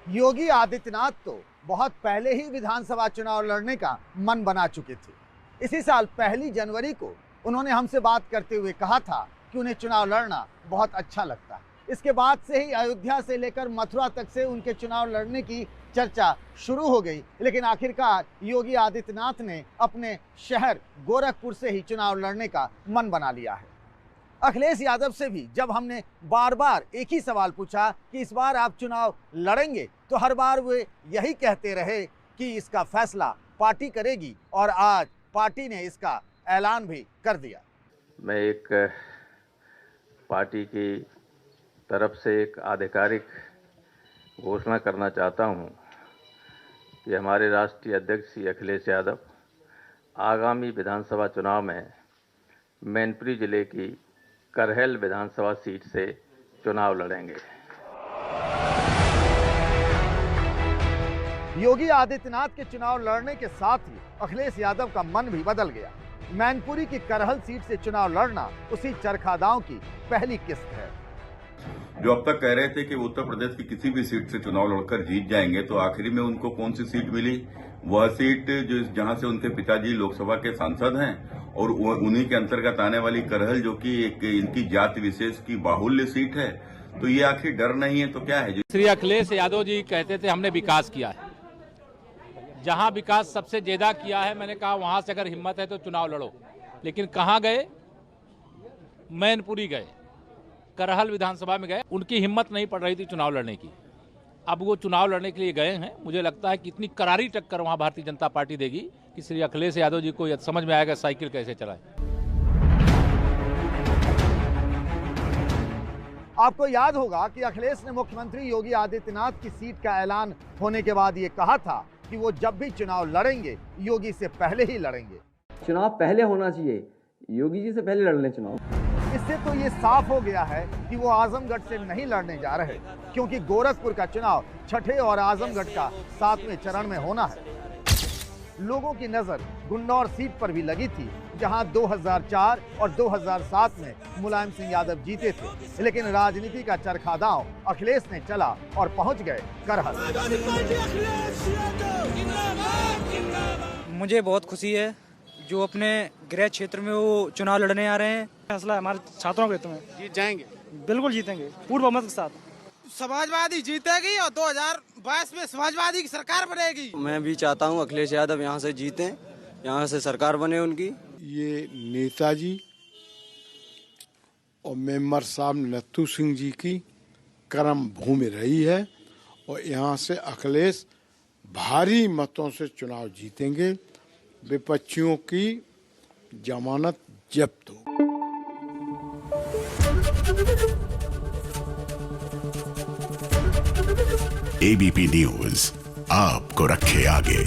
योगी आदित्यनाथ तो बहुत पहले ही विधानसभा चुनाव लड़ने का मन बना चुके थे। इसी साल 1 जनवरी को उन्होंने हमसे बात करते हुए कहा था कि उन्हें चुनाव लड़ना बहुत अच्छा लगता है। इसके बाद से ही अयोध्या से लेकर मथुरा तक से उनके चुनाव लड़ने की चर्चा शुरू हो गई, लेकिन आखिरकार योगी आदित्यनाथ ने अपने शहर गोरखपुर से ही चुनाव लड़ने का मन बना लिया है। अखिलेश यादव से भी जब हमने बार बार एक ही सवाल पूछा कि इस बार आप चुनाव लड़ेंगे, तो हर बार वे यही कहते रहे कि इसका फैसला पार्टी करेगी, और आज पार्टी ने इसका ऐलान भी कर दिया। मैं एक पार्टी की तरफ से एक आधिकारिक घोषणा करना चाहता हूं कि हमारे राष्ट्रीय अध्यक्ष श्री अखिलेश यादव आगामी विधानसभा चुनाव में मैनपुरी जिले की करहल विधानसभा सीट से चुनाव लड़ेंगे। योगी आदित्यनाथ के चुनाव लड़ने के साथ ही अखिलेश यादव का मन भी बदल गया। मैनपुरी की करहल सीट से चुनाव लड़ना उसी चरखादांव की पहली किस्त है। जो अब तक कह रहे थे कि उत्तर प्रदेश की किसी भी सीट से चुनाव लड़कर जीत जाएंगे, तो आखिरी में उनको कौन सी सीट मिली? वह सीट जो जहां से उनके पिताजी लोकसभा के सांसद हैं, और उन्हीं के अंतर्गत आने वाली करहल, जो कि एक इनकी जाति विशेष की बाहुल्य सीट है। तो ये आखिर डर नहीं है तो क्या है? श्री अखिलेश यादव जी कहते थे हमने विकास किया है, जहां विकास सबसे ज्यादा किया है, मैंने कहा वहां से अगर हिम्मत है तो चुनाव लड़ो। लेकिन कहां गए? मैनपुरी गए, करहल विधानसभा में गए। उनकी हिम्मत नहीं पड़ रही थी चुनाव लड़ने की। अब वो चुनाव लड़ने के लिए गए हैं। मुझे लगता है कि इतनी करारी टक्कर वहां भारतीय जनता पार्टी देगी कि श्री अखिलेश यादव जी को समझ में आएगा साइकिल कैसे चलाएं। आपको याद होगा कि अखिलेश ने मुख्यमंत्री योगी आदित्यनाथ की सीट का ऐलान होने के बाद ये कहा था कि वो जब भी चुनाव लड़ेंगे योगी से पहले ही लड़ेंगे। चुनाव पहले होना चाहिए, योगी जी से पहले लड़ लें चुनाव। इससे तो ये साफ हो गया है कि वो आजमगढ़ से नहीं लड़ने जा रहे, क्योंकि गोरखपुर का चुनाव छठे और आजमगढ़ का 7वें चरण में होना है। लोगों की नजर गुन्नौर सीट पर भी लगी थी, जहां 2004 और 2007 में मुलायम सिंह यादव जीते थे, लेकिन राजनीति का चरखादांव अखिलेश ने चला और पहुंच गए करहल। मुझे बहुत खुशी है जो अपने गृह क्षेत्र में वो चुनाव लड़ने आ रहे हैं। फैसला हमारे छात्रों के हित में। जीत जाएंगे, बिल्कुल जीतेंगे, पूर्ण बहुमत के साथ। समाजवादी जीतेगी और 2022 में समाजवादी की सरकार बनेगी। मैं भी चाहता हूं अखिलेश यादव यहां से जीतें, यहां से सरकार बने उनकी। ये नेताजी और मेंबर साहब नत्थू सिंह जी की कर्म भूमि रही है, और यहां से अखिलेश भारी मतों से चुनाव जीतेंगे। विपक्षियों की जमानत जब्त हो। एबीपी न्यूज आपको रखे आगे।